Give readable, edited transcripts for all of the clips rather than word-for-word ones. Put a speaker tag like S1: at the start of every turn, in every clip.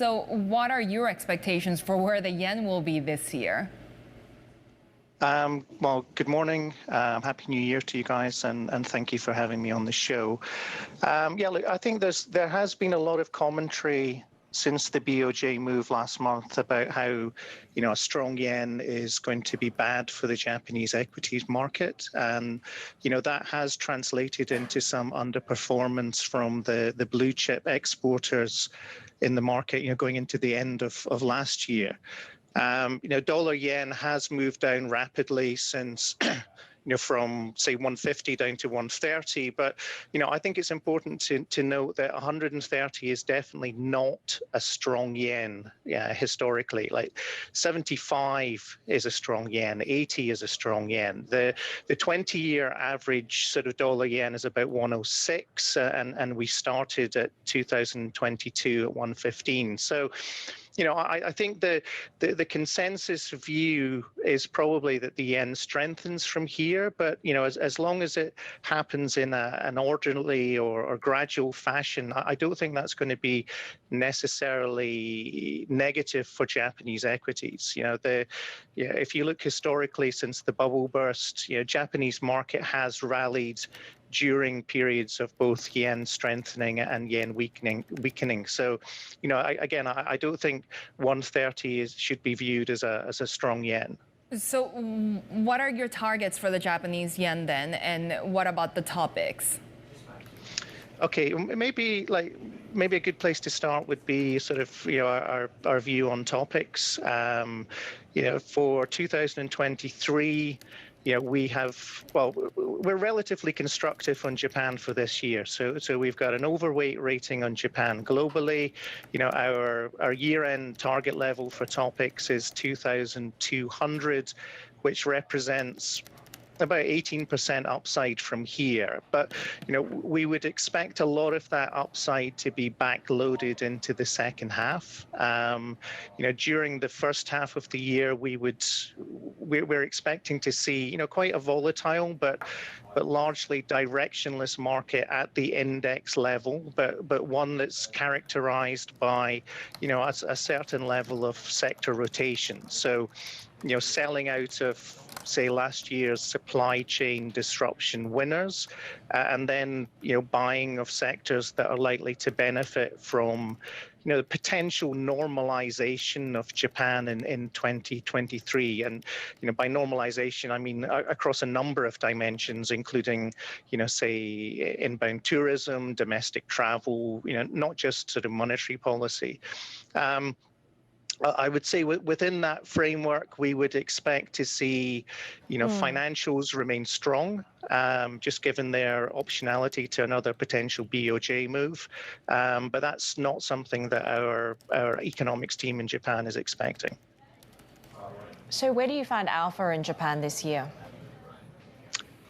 S1: So what are your expectations for where the yen will be this year?
S2: Well, good morning. Happy New Year to you guys, and thank you for having me on the show. Yeah, look, I think there has been a lot of commentary since the BOJ move last month about how, a strong yen is going to be bad for the Japanese equities market. And, that has translated into some underperformance from the blue chip exporters in the market, going into the end of last year. Dollar yen has moved down rapidly since, from say 150 down to 130. But, I think it's important to note that 130 is definitely not a strong yen, historically. Like 75 is a strong yen, 80 is a strong yen. The 20-year average sort of dollar yen is about 106, and we started at 2022 at 115. So, I think the consensus view is probably that the yen strengthens from here, but as long as it happens in an orderly or gradual fashion, I don't think that's going to be necessarily negative for Japanese equities. If you look historically since the bubble burst, Japanese market has rallied during periods of both yen strengthening and yen weakening. So, I don't think 130 should be viewed as a strong yen.
S1: So what are your targets for the Japanese yen then, and what about the topics?
S2: Okay, maybe a good place to start would be sort of our view on topics. For 2023. We're relatively constructive on Japan for this year. So we've got an overweight rating on Japan globally. Our year-end target level for topics is 2,200, which represents about 18% upside from here. But, we would expect a lot of that upside to be backloaded into the second half. During the first half of the year, we're expecting to see, quite a volatile, but largely directionless market at the index level, but one that's characterized by, a certain level of sector rotation. So, selling out of, say, last year's supply chain disruption winners, and then, buying of sectors that are likely to benefit from, the potential normalization of Japan in 2023. And, by normalization, I mean across a number of dimensions, including, say, inbound tourism, domestic travel, not just sort of monetary policy. I would say within that framework, we would expect to see, financials remain strong, just given their optionality to another potential BOJ move. But that's not something that our economics team in Japan is expecting.
S3: So where do you find alpha in Japan this year?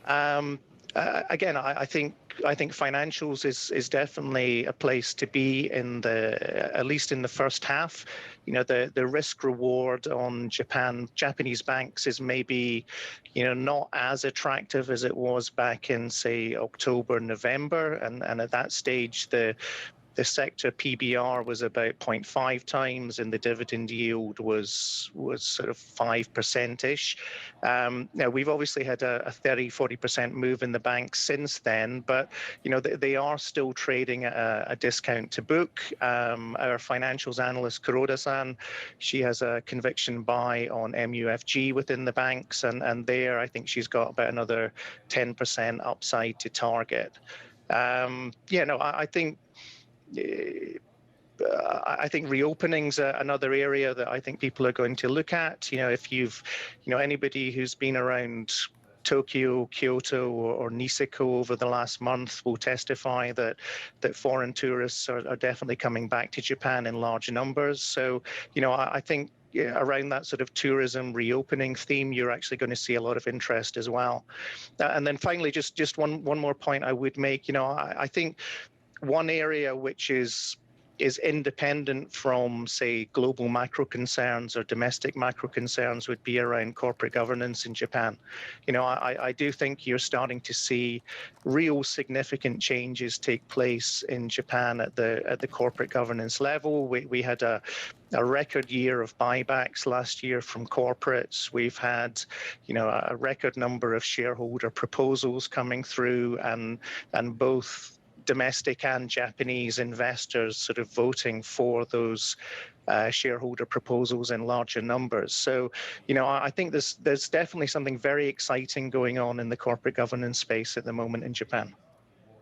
S2: Again, I think financials is definitely a place to be at least in the first half. The risk reward on Japanese banks is maybe, not as attractive as it was back in, say, October, November, and at that stage the sector PBR was about 0.5 times, and the dividend yield was sort of 5%-ish. Now, we've obviously had a 30-40% move in the banks since then, but they are still trading at a discount to book. Our financials analyst Kuroda-san, she has a conviction buy on MUFG within the banks, and there I think she's got about another 10% upside to target. I think reopening's another area that I think people are going to look at. If you've, anybody who's been around Tokyo, Kyoto, or Niseko over the last month will testify that foreign tourists are definitely coming back to Japan in large numbers. So, I think around that sort of tourism reopening theme, you're actually going to see a lot of interest as well. And then finally, just one more point I would make. I think one area which is is independent from, say, global macro concerns or domestic macro concerns would be around corporate governance in Japan. I do think you're starting to see real significant changes take place in Japan at the corporate governance level. We had a record year of buybacks last year from corporates. We've had, a record number of shareholder proposals coming through, and both domestic and Japanese investors sort of voting for those shareholder proposals in larger numbers. So, I think there's definitely something very exciting going on in the corporate governance space at the moment in Japan.